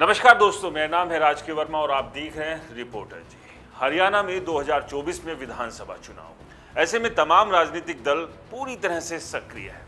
नमस्कार दोस्तों, मेरा नाम है राजकीय वर्मा और आप देख रहे हैं रिपोर्टर जी। हरियाणा में 2024 में विधानसभा चुनाव, ऐसे में तमाम राजनीतिक दल पूरी तरह से सक्रिय है।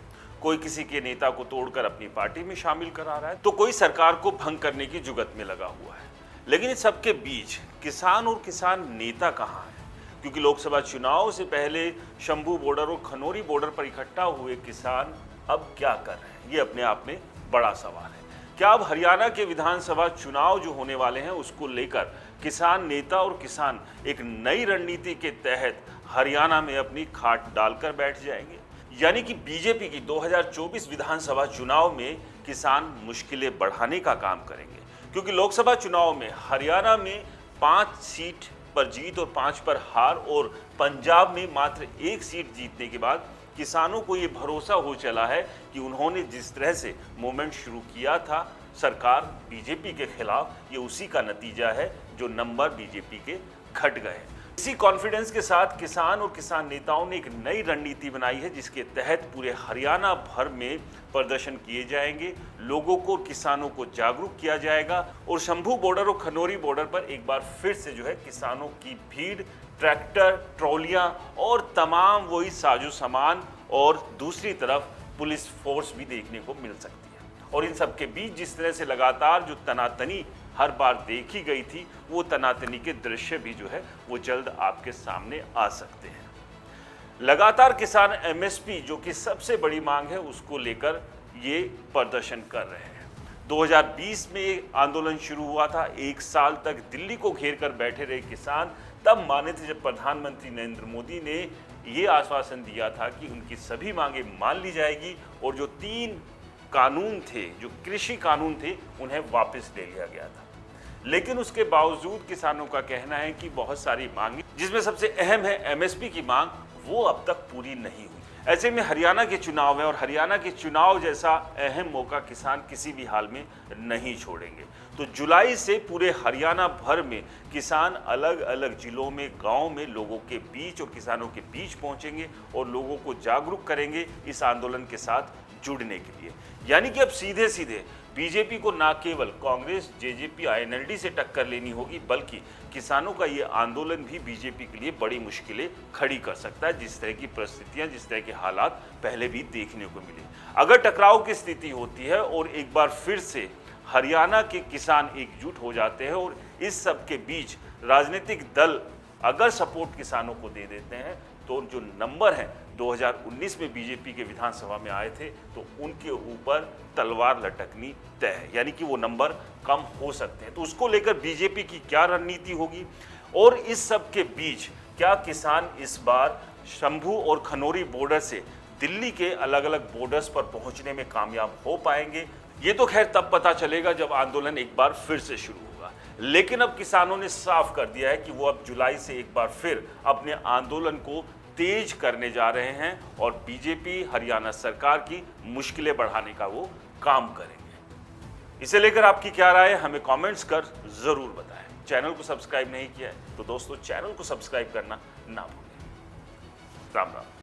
कोई किसी के नेता को तोड़कर अपनी पार्टी में शामिल करा रहा है, तो कोई सरकार को भंग करने की जुगत में लगा हुआ है। लेकिन इस सबके बीच किसान और किसान नेता कहाँ है? क्योंकि लोकसभा चुनाव से पहले शंभू बॉर्डर और खनौरी बॉर्डर पर इकट्ठा हुए किसान अब क्या कर रहे हैं, ये अपने आप में बड़ा सवाल है। क्या अब हरियाणा के विधानसभा चुनाव जो होने वाले हैं उसको लेकर किसान नेता और किसान एक नई रणनीति के तहत हरियाणा में अपनी खाट डालकर बैठ जाएंगे? यानी कि बीजेपी की 2024 विधानसभा चुनाव में किसान मुश्किलें बढ़ाने का काम करेंगे, क्योंकि लोकसभा चुनाव में हरियाणा में 5 सीट पर जीत और 5 पर हार और पंजाब में मात्र 1 सीट जीतने के बाद किसानों को ये भरोसा हो चला है कि उन्होंने जिस तरह से मूवमेंट शुरू किया था सरकार बीजेपी के खिलाफ, ये उसी का नतीजा है जो नंबर बीजेपी के घट गए। इसी कॉन्फिडेंस के साथ किसान और किसान नेताओं ने एक नई रणनीति बनाई है, जिसके तहत पूरे हरियाणा भर में प्रदर्शन किए जाएंगे, लोगों को, किसानों को जागरूक किया जाएगा और शंभू बॉर्डर और खनौरी बॉर्डर पर एक बार फिर से जो है किसानों की भीड़, ट्रैक्टर, ट्रॉलियां और तमाम वही साजो सामान और दूसरी तरफ पुलिस फोर्स भी देखने को मिल सकती है। और इन सब के बीच जिस तरह से लगातार जो तनातनी हर बार देखी गई थी, वो तनातनी के दृश्य भी जो है वो जल्द आपके सामने आ सकते हैं। लगातार किसान एमएसपी जो कि सबसे बड़ी मांग है उसको लेकर ये प्रदर्शन कर रहे हैं। 2020 में आंदोलन शुरू हुआ था, 1 साल तक दिल्ली को घेर कर बैठे रहे किसान तब माने थे जब प्रधानमंत्री नरेंद्र मोदी ने ये आश्वासन दिया था कि उनकी सभी मांगें मान ली जाएगी और जो 3 कानून थे, जो कृषि कानून थे, उन्हें वापस ले लिया गया था। लेकिन उसके बावजूद किसानों का कहना है कि बहुत सारी मांगें, जिसमें सबसे अहम है एमएसपी की मांग, वो अब तक पूरी नहीं हुई। ऐसे में हरियाणा के चुनाव है और हरियाणा के चुनाव जैसा अहम मौका किसान किसी भी हाल में नहीं छोड़ेंगे। तो जुलाई से पूरे हरियाणा भर में किसान अलग अलग जिलों में, गांव में लोगों के बीच और किसानों के बीच पहुंचेंगे और लोगों को जागरूक करेंगे इस आंदोलन के साथ जुड़ने के लिए। यानी कि अब सीधे सीधे बीजेपी को ना केवल कांग्रेस, जेजेपी, आईएनएलडी से टक्कर लेनी होगी, बल्कि किसानों का ये आंदोलन भी बीजेपी के लिए बड़ी मुश्किलें खड़ी कर सकता है, जिस तरह की परिस्थितियां, जिस तरह के हालात पहले भी देखने को मिले। अगर टकराव की स्थिति होती है और एक बार फिर से हरियाणा के किसान एकजुट हो जाते हैं और इस सब के बीच राजनीतिक दल अगर सपोर्ट किसानों को दे देते हैं, तो जो नंबर है 2019 में बीजेपी के विधानसभा में आए थे, तो उनके ऊपर तलवार लटकनी तय है, यानी कि वो नंबर कम हो सकते हैं। तो उसको लेकर बीजेपी की क्या रणनीति होगी और इस सब के बीच क्या किसान इस बार शंभू और खनौरी बॉर्डर से दिल्ली के अलग अलग बॉर्डर्स पर पहुंचने में कामयाब हो पाएंगे, ये तो खैर तब पता चलेगा जब आंदोलन एक बार फिर से शुरू होगा। लेकिन अब किसानों ने साफ कर दिया है कि वो अब जुलाई से एक बार फिर अपने आंदोलन को तेज करने जा रहे हैं और बीजेपी, हरियाणा सरकार की मुश्किलें बढ़ाने का वो काम करेंगे। इसे लेकर आपकी क्या राय है, हमें कमेंट्स कर जरूर बताएं। चैनल को सब्सक्राइब नहीं किया है तो दोस्तों चैनल को सब्सक्राइब करना ना भूलें। राम राम।